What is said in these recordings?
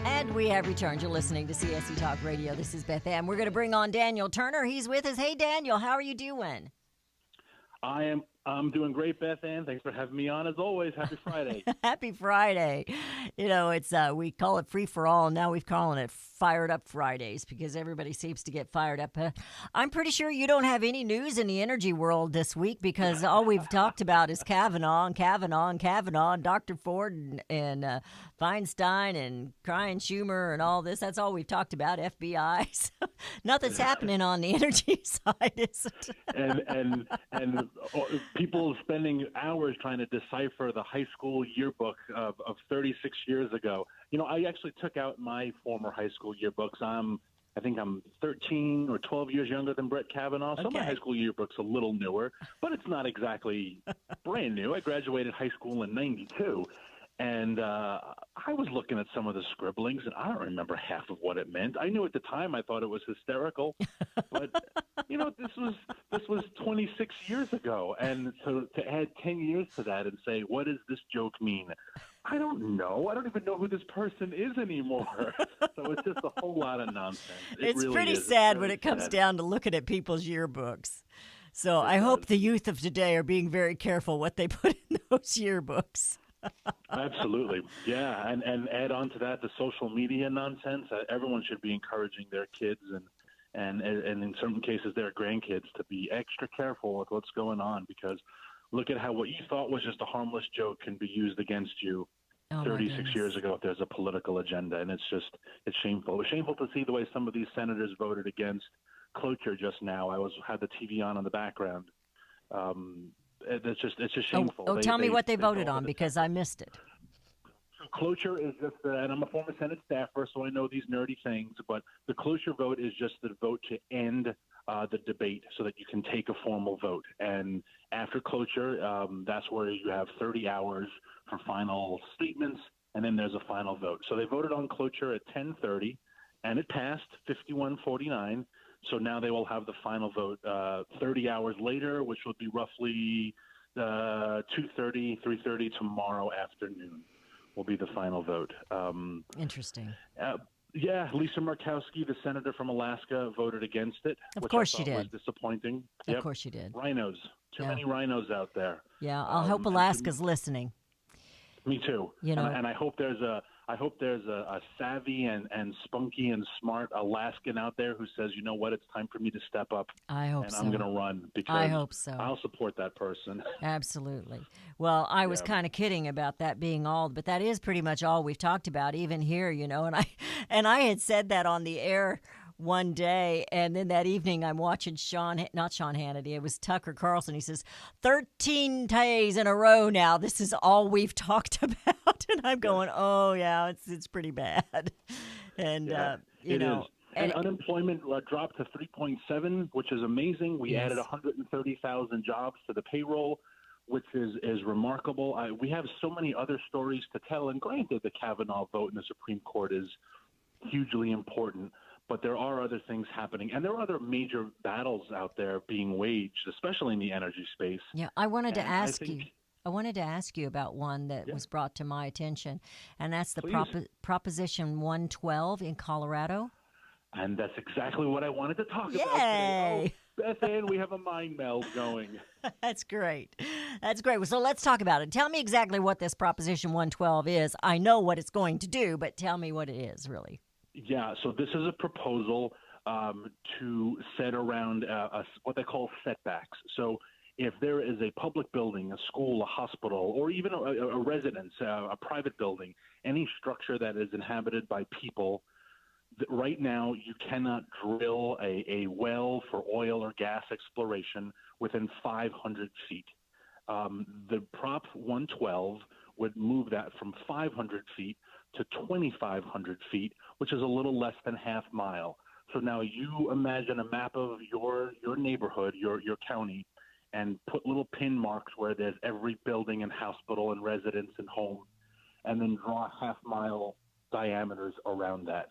And we have returned. You're listening to CSC Talk Radio. This is Beth Ann. We're going to bring on Daniel Turner. He's with us. Hey, Daniel, how are you doing? I'm doing great, Beth Ann. Thanks for having me on. As always, happy Friday. Happy Friday. You know, it's we call it Free-for-All. Now we're calling it Fired Up Fridays because everybody seems to get fired up. I'm pretty sure you don't have any news in the energy world this week because all we've talked about is Kavanaugh and Dr. Ford and Feinstein and Crying Schumer and all this. That's all we've talked about, FBI. So nothing's happening on the energy side, is it? and people spending hours trying to decipher the high school yearbook of 36 years ago. You know, I actually took out my former high school yearbooks. I think I'm 13 or 12 years younger than Brett Kavanaugh. So my high school yearbook's a little newer, but it's not exactly brand new. I graduated high school in 92. And I was looking at some of the scribblings, and I don't remember half of what it meant. I knew at the time I thought it was hysterical, but you know, this was 26 years ago, and so to add 10 years to that and say, what does this joke mean? I don't know. I don't even know who this person is anymore. So it's just a whole lot of nonsense. It's really pretty sad when it comes down to looking at people's yearbooks. So I hope the youth of today are being very careful what they put in those yearbooks. Absolutely. Yeah. And add on to that the social media nonsense. Everyone should be encouraging their kids and in certain cases their grandkids to be extra careful with what's going on, because look at how what you thought was just a harmless joke can be used against you 36 years ago if there's a political agenda. And it's shameful. It was shameful to see the way some of these senators voted against cloture just now. I had the TV on in the background. It's just shameful. Tell me what they voted on because I missed it. So cloture is just, and I'm a former Senate staffer, so I know these nerdy things, but the cloture vote is just the vote to end the debate so that you can take a formal vote. And after cloture, that's where you have 30 hours for final statements, and then there's a final vote. So they voted on cloture at 10:30, and it passed 51-49. So now they will have the final vote 30 hours later, which will be roughly 2:30, 3:30 tomorrow afternoon will be the final vote. Interesting. Yeah, Lisa Murkowski, the senator from Alaska, voted against it. Of course she did. Was disappointing. Of course she did. Rhinos. Too many rhinos out there. Yeah, I hope Alaska's listening. Me too. You know, and I hope there's a savvy and spunky and smart Alaskan out there who says, you know what, it's time for me to step up. I hope so. And I'm going to run because I hope so. I'll support that person. Absolutely. Well, I was kind of kidding about that being all, but that is pretty much all we've talked about, even here, you know. And I had said that on the air one day, and then that evening I'm watching not Sean Hannity, it was Tucker Carlson. He says, 13 days in a row now, this is all we've talked about. And I'm going, oh, yeah, it's pretty bad. And, you know. Is. And unemployment dropped to 3.7, which is amazing. We added 130,000 jobs to the payroll, which is remarkable. We have so many other stories to tell. And granted, the Kavanaugh vote in the Supreme Court is hugely important. But there are other things happening, and there are other major battles out there being waged, especially in the energy space. Yeah, I wanted to ask you about one that was brought to my attention, and that's the Proposition 112 in Colorado. And that's exactly what I wanted to talk about today. Oh, Beth Ann, we have a mind meld going. That's great. That's great. So let's talk about it. Tell me exactly what this Proposition 112 is. I know what it's going to do, but tell me what it is, really. Yeah, so this is a proposal to set around what they call setbacks. So if there is a public building, a school, a hospital, or even a residence, a private building, any structure that is inhabited by people, right now you cannot drill a well for oil or gas exploration within 500 feet. The Prop 112 would move that from 500 feet to 2,500 feet, which is a little less than half mile. So now you imagine a map of your neighborhood, your county, and put little pin marks where there's every building and hospital and residence and home, and then draw half-mile diameters around that.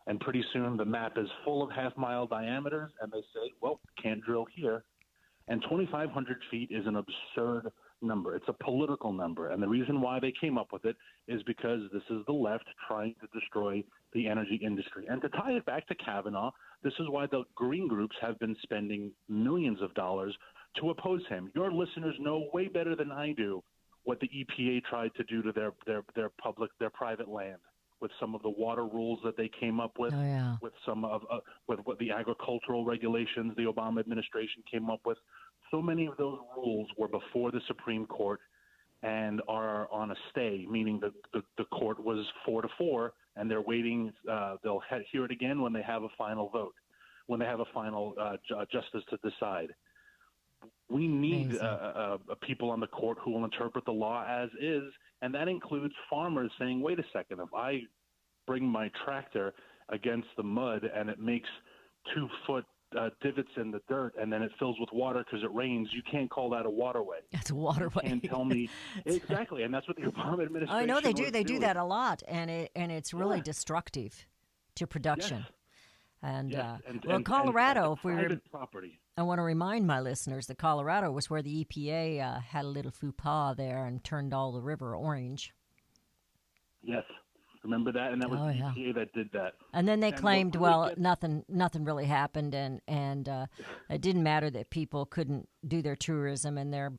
And pretty soon the map is full of half-mile diameters, and they say, well, can't drill here. And 2,500 feet is an absurd number. It's a political number. And the reason why they came up with it is because this is the left trying to destroy the energy industry. And to tie it back to Kavanaugh, this is why the green groups have been spending millions of dollars to oppose him. Your listeners know way better than I do what the EPA tried to do to their private land, with some of the water rules that they came up with, with some of with what the agricultural regulations the Obama administration came up with. So many of those rules were before the Supreme Court and are on a stay, meaning the court was 4-4, and they're waiting. They'll hear it again when they have a final vote, when they have a final justice to decide. We need people on the court who will interpret the law as is, and that includes farmers saying, wait a second, if I bring my tractor against the mud and it makes 2-foot divots in the dirt and then it fills with water because it rains, you can't call that a waterway. That's a waterway. You can't tell me exactly, and that's what the Obama administration I know they do. They doing. do that a lot, and it's really destructive to production. Yes. And, and Colorado, and if we were private property. I want to remind my listeners that Colorado was where the EPA had a little faux pas there and turned all the river orange. Yes. Remember that? And that was the EPA that did that. And then they claimed, nothing really happened, and it didn't matter that people couldn't do their tourism and their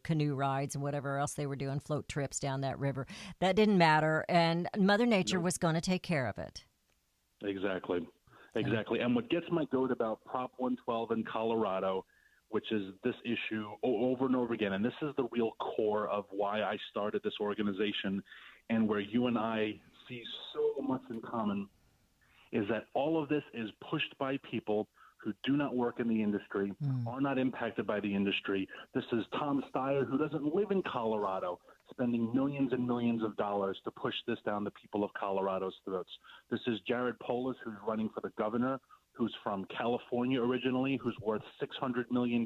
canoe rides and whatever else they were doing, float trips down that river. That didn't matter, and Mother Nature was going to take care of it. Exactly. And what gets my goat about Prop 112 in Colorado, which is this issue over and over again, and this is the real core of why I started this organization and where you and I see so much in common, is that all of this is pushed by people who do not work in the industry, are not impacted by the industry. This is Tom Steyer, who doesn't live in Colorado, spending millions and millions of dollars to push this down the people of Colorado's throats. This is Jared Polis, who's running for the governor, who's from California originally, who's worth $600 million.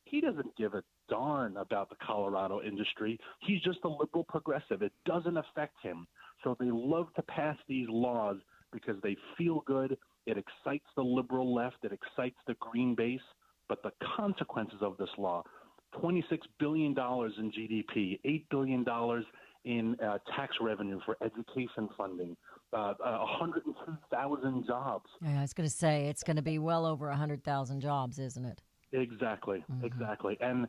He doesn't give a darn about the Colorado industry. He's just a liberal progressive. It doesn't affect him. So they love to pass these laws because they feel good. It excites the liberal left. It excites the green base. But the consequences of this law, $26 billion in GDP, $8 billion in tax revenue for education funding, 102,000 jobs. Yeah, I was going to say, it's going to be well over 100,000 jobs, isn't it? Exactly. And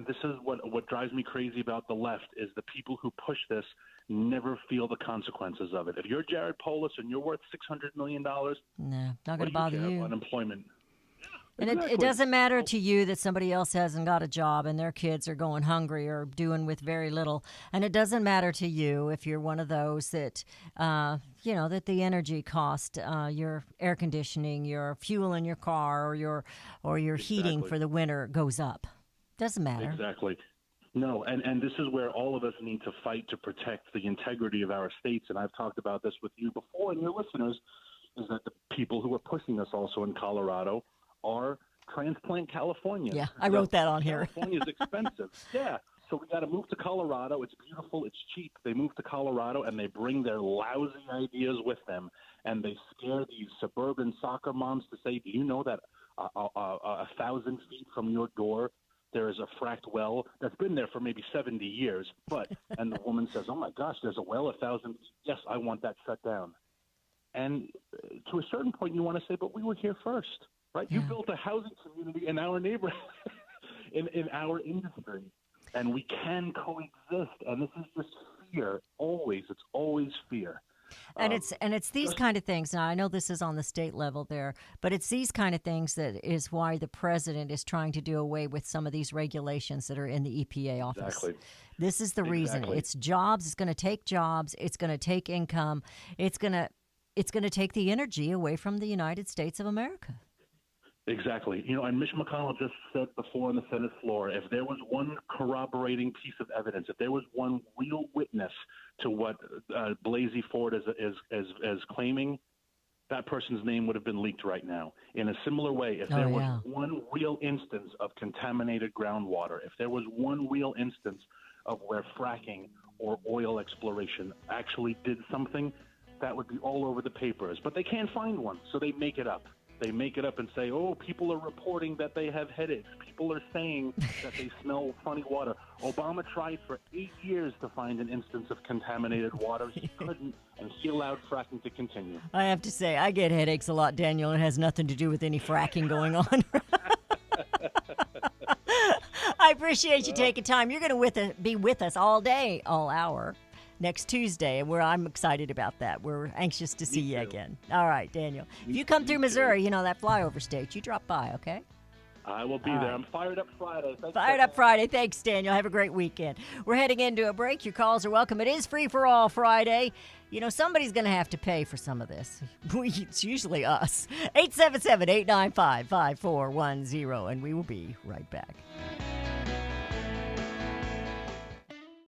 this is what drives me crazy about the left, is the people who push this never feel the consequences of it. If you're Jared Polis and you're worth $600 million, no, not going to bother you. Unemployment. And it doesn't matter to you that somebody else hasn't got a job and their kids are going hungry or doing with very little. And it doesn't matter to you if you're one of those that, that the energy cost, your air conditioning, your fuel in your car, or your heating for the winter goes up. Doesn't matter. Exactly. No, and this is where all of us need to fight to protect the integrity of our states. And I've talked about this with you before and your listeners, is that the people who are pushing this also in Colorado are transplant Californians. Yeah, I wrote that on here. California's expensive. Yeah, so we got to move to Colorado. It's beautiful. It's cheap. They move to Colorado, and they bring their lousy ideas with them, and they scare these suburban soccer moms to say, do you know that 1,000 feet from your door there is a fracked well that's been there for maybe 70 years, and the woman says, oh, my gosh, there's a well 1,000 feet. Yes, I want that shut down. And to a certain point, you want to say, but we were here first. Right, you built a housing community in our neighborhood, in our industry, and we can coexist. And this is just fear. It's always fear. And it's these kind of things. Now I know this is on the state level there, but it's these kind of things that is why the president is trying to do away with some of these regulations that are in the EPA office. Exactly. This is the reason. It's jobs. It's going to take jobs. It's going to take income. It's going to take the energy away from the United States of America. Exactly. And Mitch McConnell just said before on the Senate floor, if there was one corroborating piece of evidence, if there was one real witness to what Blasey Ford is claiming, that person's name would have been leaked right now. In a similar way, if there was one real instance of contaminated groundwater, if there was one real instance of where fracking or oil exploration actually did something, that would be all over the papers. But they can't find one, so they make it up. They make it up and say, oh, people are reporting that they have headaches. People are saying that they smell funny water. Obama tried for 8 years to find an instance of contaminated water. He couldn't, and he allowed fracking to continue. I have to say, I get headaches a lot, Daniel. It has nothing to do with any fracking going on. I appreciate you taking time. You're going to be with us all day, all hour, next Tuesday, and I'm excited about that. We're anxious to see you again. All right, Daniel. If you come through Missouri, that flyover state, you drop by, okay? I will be there. I'm Fired Up Friday. Fired Up Friday. Thanks, Daniel. Have a great weekend. We're heading into a break. Your calls are welcome. It is Free-for-All Friday. Somebody's going to have to pay for some of this. It's usually us. 877-895-5410, and we will be right back.